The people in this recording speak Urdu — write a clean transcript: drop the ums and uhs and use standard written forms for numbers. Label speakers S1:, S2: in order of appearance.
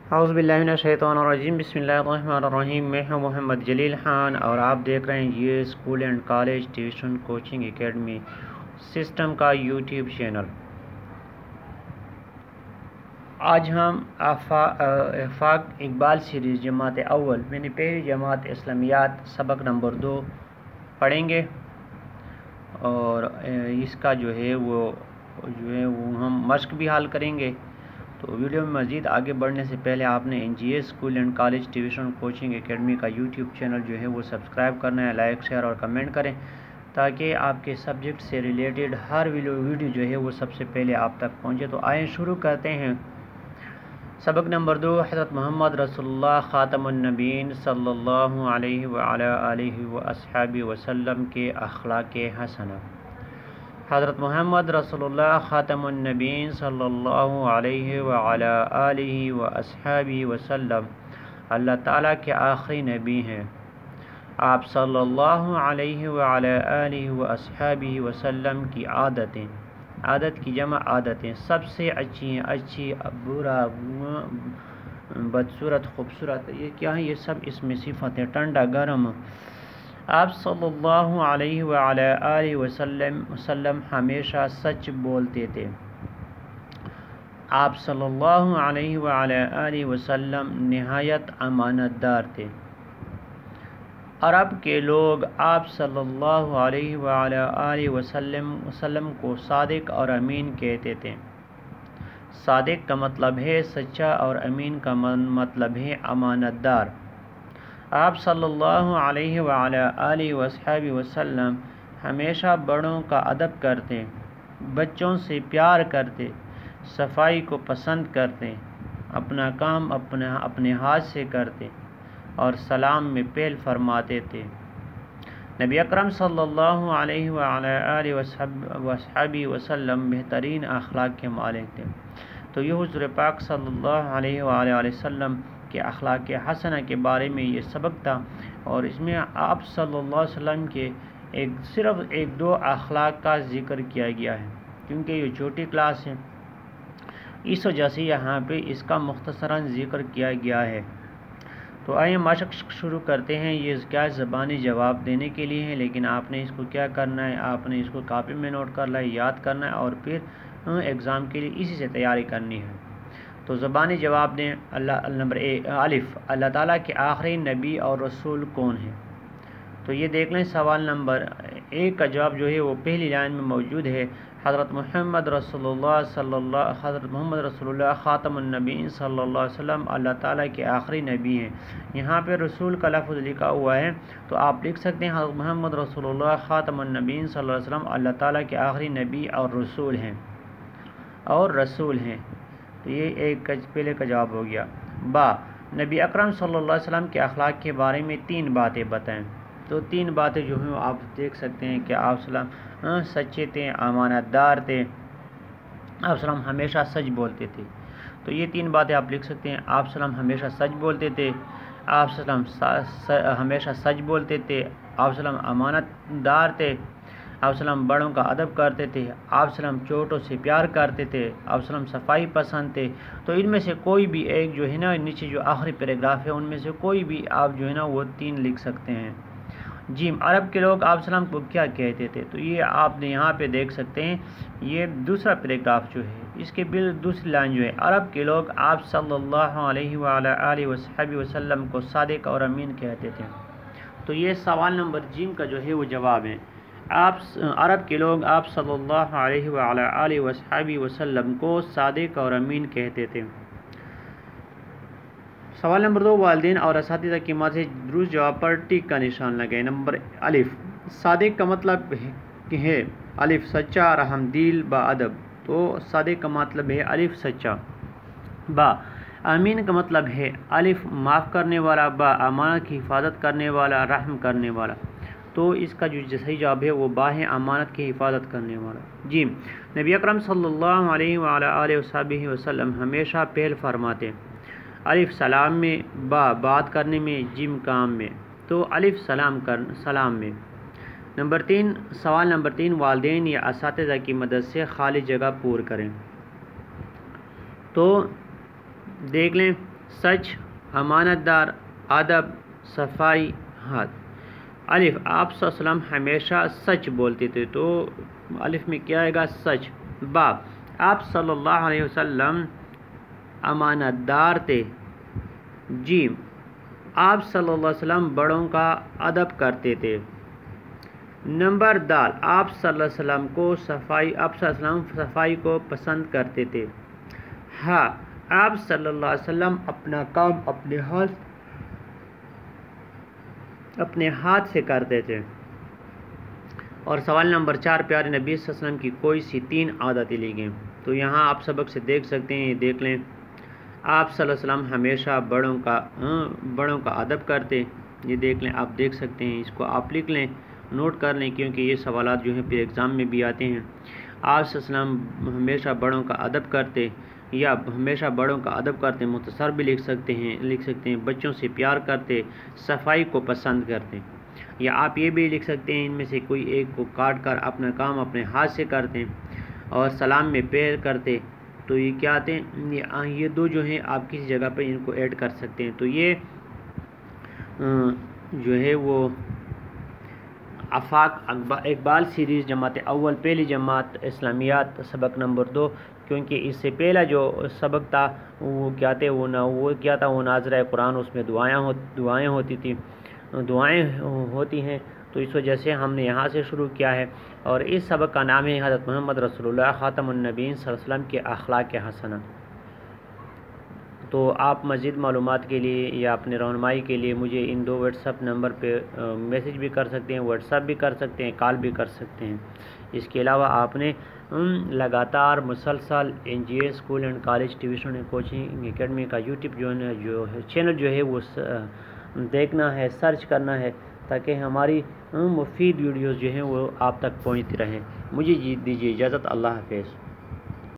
S1: اعوذ باللہ من الشیطان الرجیم، بسم اللہ الرحمن الرحیم۔ میں ہوں محمد جلیل خان اور آپ دیکھ رہے ہیں یہ school and college tuition coaching academy system کا یوٹیوب چینل۔ آج ہم آفاق اقبال سیریز جماعت اول یعنی پہلی جماعت اسلامیات سبق نمبر 2 پڑھیں گے، اور اس کا جو ہے وہ ہم مشق بھی حل کریں گے۔ تو ویڈیو میں مزید آگے بڑھنے سے پہلے آپ نے NGA school and college tuition coaching academy کا یوٹیوب چینل جو ہے وہ سبسکرائب کرنا ہے، لائک شیئر اور کمنٹ کریں تاکہ آپ کے سبجیکٹ سے ریلیٹڈ ہر ویڈیو جو ہے وہ سب سے پہلے آپ تک پہنچے۔ تو آئیں شروع کرتے ہیں۔ سبق نمبر 2، حضرت محمد رسول اللہ خاتم النبیین صلی اللہ علیہ وعلی آلہ واصحابہ وسلم کے اخلاق حسنہ۔ حضرت محمد رسول اللہ خاتم النبیین صلی اللہ علیہ وعلی آلہ واصحابہ وسلم اللہ تعالیٰ کے آخری نبی ہیں۔ آپ صلی اللہ علیہ وعلی آلہ واصحابہ وسلم کی عادت کی جمع عادتیں سب سے اچھی ہیں، اچھی، برا، بدصورت، خوبصورت، یہ کیا ہے؟ یہ سب اس میں صفت ہے۔ ٹھنڈا، گرم۔ آپ صلی اللہ علیہ وعلی آلہ وسلم ہمیشہ سچ بولتے تھے۔ آپ صلی اللہ علیہ وعلی آلہ وسلم نہایت امانت دار تھے۔ عرب کے لوگ آپ صلی اللہ علیہ وعلی آلہ وسلم کو صادق اور امین کہتے تھے۔ صادق کا مطلب ہے سچا اور امین کا مطلب ہے امانت دار۔ آپ صلی اللہ علیہ وعلی آلہ وصحبہ وسلم ہمیشہ بڑوں کا ادب کرتے، بچوں سے پیار کرتے، صفائی کو پسند کرتے، اپنا کام اپنے ہاتھ سے کرتے اور سلام میں پہل فرماتے تھے۔ نبی اکرم صلی اللہ علیہ وعلی آلہ وصحبہ وسلم بہترین اخلاق کے مالک تھے۔ تو یہ حضور پاک صلی اللہ علیہ وآلہ وسلم کے اخلاق حسنہ کے بارے میں یہ سبق تھا، اور اس میں آپ صلی اللہ علیہ وسلم کے صرف ایک دو اخلاق کا ذکر کیا گیا ہے، کیونکہ یہ چھوٹی کلاس ہے، اس وجہ سے یہاں پہ اس کا مختصراً ذکر کیا گیا ہے۔ تو آئیے مشق شروع کرتے ہیں۔ یہ کیا زبانی جواب دینے کے لیے ہے، لیکن آپ نے اس کو کیا کرنا ہے، آپ نے اس کو کاپی میں نوٹ کرنا ہے، یاد کرنا ہے، اور پھر ایگزام کے لیے اسی سے تیاری کرنی ہے۔ تو زبانی جواب دیں۔ نمبر 1، الف، اللہ تعالیٰ کے آخری نبی اور رسول کون ہیں؟ تو یہ دیکھ لیں، سوال نمبر 1 کا جواب جو ہے وہ پہلی لائن میں موجود ہے۔ حضرت محمد رسول اللہ خاتم النبیین صلی اللہ علیہ وسلم اللہ تعالیٰ کے آخری نبی ہیں۔ یہاں پہ رسول کا لفظ لکھا ہوا ہے، تو آپ لکھ سکتے ہیں حضرت محمد رسول اللہ خاتم النبیین صلی اللہ علیہ وسلم اللہ تعالیٰ کے آخری نبی اور رسول ہیں۔ تو یہ ایک پہلے کا جواب ہو گیا۔ با، نبی اکرم صلی اللہ علیہ وسلم کے اخلاق کے بارے میں 3 باتیں بتائیں۔ تو 3 باتیں جو ہیں آپ دیکھ سکتے ہیں کہ آپ صلی اللہ علیہ وسلم سچے تھے، امانت دار تھے، آپ صلی اللہ علیہ وسلم ہمیشہ سچ بولتے تھے۔ تو یہ 3 باتیں آپ لکھ سکتے ہیں۔ آپ صلی اللہ علیہ وسلم ہمیشہ سچ بولتے تھے، آپ صلی اللہ علیہ وسلم ہمیشہ سچ بولتے تھے، آپ صلی اللہ علیہ وسلم امانت دار تھے، آپ صلی اللہ علیہ وسلم بڑوں کا ادب کرتے تھے، آپ صلی اللہ علیہ وسلم چھوٹوں سے پیار کرتے تھے، آپ صلی اللہ علیہ وسلم صفائی پسند تھے۔ تو ان میں سے کوئی بھی ایک جو ہے نا، نیچے جو آخری پیراگراف ہے ان میں سے کوئی بھی آپ جو ہے نا وہ 3 لکھ سکتے ہیں۔ جیم، عرب کے لوگ آپ صلی اللہ علیہ وسلم کو کیا کہتے تھے؟ تو یہ آپ نے یہاں پہ دیکھ سکتے ہیں، یہ دوسرا پیراگراف جو ہے اس کے دوسری لائن جو ہے، عرب کے لوگ آپ صلی اللہ علیہ وعلی آلہ وصحبہ وسلم کو صادق اور امین کہتے تھے۔ تو یہ سوال نمبر جیم کا جو ہے وہ جواب ہے۔ عرب کے لوگ آپ صلی اللہ علیہ وعلی آلہ وصحبہ وسلم کو صادق اور امین کہتے تھے۔ سوال نمبر 2، والدین اور اساتذہ کی مدد سے درست جواب پر ٹک کا نشان لگائیں۔ نمبر الف، صادق کا مطلب ہے الف سچا، رحم دل، با ادب۔ تو صادق کا مطلب ہے الف سچا۔ با، امین کا مطلب ہے الف معاف کرنے والا، با امانت کی حفاظت کرنے والا، رحم کرنے والا۔ تو اس کا جو صحیح جواب ہے وہ با ہے، امانت کی حفاظت کرنے والا۔ جیم، نبی اکرم صلی اللہ علیہ وعلی آلہ وصحبہ وسلم ہمیشہ پہل فرماتے، الف سلام میں، با بات کرنے میں، جیم کام میں۔ تو الف سلام میں۔ نمبر 3، سوال نمبر 3، والدین یا اساتذہ کی مدد سے خالی جگہ پور کریں۔ تو دیکھ لیں، سچ، امانت دار، ادب، صفائی، ہاتھ۔ الف، آپ صلی اللہ علیہ وسلم ہمیشہ سچ بولتے تھے، تو الف میں کیا آئے گا؟ سچ۔ با، آپ صلی اللہ علیہ وسلم امانت دار تھے۔ جیم، آپ صلی اللہ علیہ وسلم بڑوں کا ادب کرتے تھے۔ نمبر دال، آپ صلی اللہ علیہ وسلم کو آپ صلی اللہ علیہ وسلم صفائی کو پسند کرتے تھے۔ ہاں، آپ صلی اللہ علیہ وسلم اپنا کام اپنے ہاتھ سے کرتے تھے۔ اور سوال نمبر 4، پیارے نبی صلی اللہ علیہ وسلم کی کوئی سی 3 عادتیں لکھیں۔ تو یہاں آپ سبق سے دیکھ سکتے ہیں، دیکھ لیں۔ آپ صلی اللہ علیہ وسلم ہمیشہ بڑوں کا ادب کرتے، یہ دیکھ لیں، آپ دیکھ سکتے ہیں، اس کو آپ لکھ لیں، نوٹ کر لیں، کیونکہ یہ سوالات جو ہیں پھر ایگزام میں بھی آتے ہیں۔ آپ صلی اللہ علیہ وسلم ہمیشہ بڑوں کا ادب کرتے، یا ہمیشہ بڑوں کا ادب کرتے، مختصر بھی لکھ سکتے ہیں، بچوں سے پیار کرتے، صفائی کو پسند کرتے، یا آپ یہ بھی لکھ سکتے ہیں ان میں سے کوئی ایک کو کاٹ کر اپنا کام اپنے ہاتھ سے کرتے اور سلام میں پیر کرتے۔ تو یہ کیا آتے ہیں؟ یہ 2 جو ہیں آپ کسی جگہ پہ ان کو ایڈ کر سکتے ہیں۔ تو یہ جو ہے وہ آفاق اقبال سیریز جماعت اول پہلی جماعت اسلامیات سبق نمبر 2، کیونکہ اس سے پہلا جو سبق تھا وہ کیا تھا؟ وہ ناظرہ قرآن، اس میں دعائیں ہوتی ہیں، تو اس وجہ سے ہم نے یہاں سے شروع کیا ہے۔ اور اس سبق کا نام ہے حضرت محمد رسول اللہ خاتم النبیین صلی اللہ علیہ وسلم کے اخلاق حسنہ۔ تو آپ مزید معلومات کے لیے یا اپنے رہنمائی کے لیے مجھے ان 2 واٹس ایپ نمبر پہ میسیج بھی کر سکتے ہیں، واٹس ایپ بھی کر سکتے ہیں، کال بھی کر سکتے ہیں۔ اس کے علاوہ آپ نے لگاتار مسلسل NGA school and college tuition and coaching academy کا یوٹیوب چینل جو ہے وہ دیکھنا ہے، سرچ کرنا ہے، تاکہ ہماری مفید ویڈیوز جو ہیں وہ آپ تک پہنچتی رہیں۔ مجھے دیجیے اجازت، اللہ حافظ۔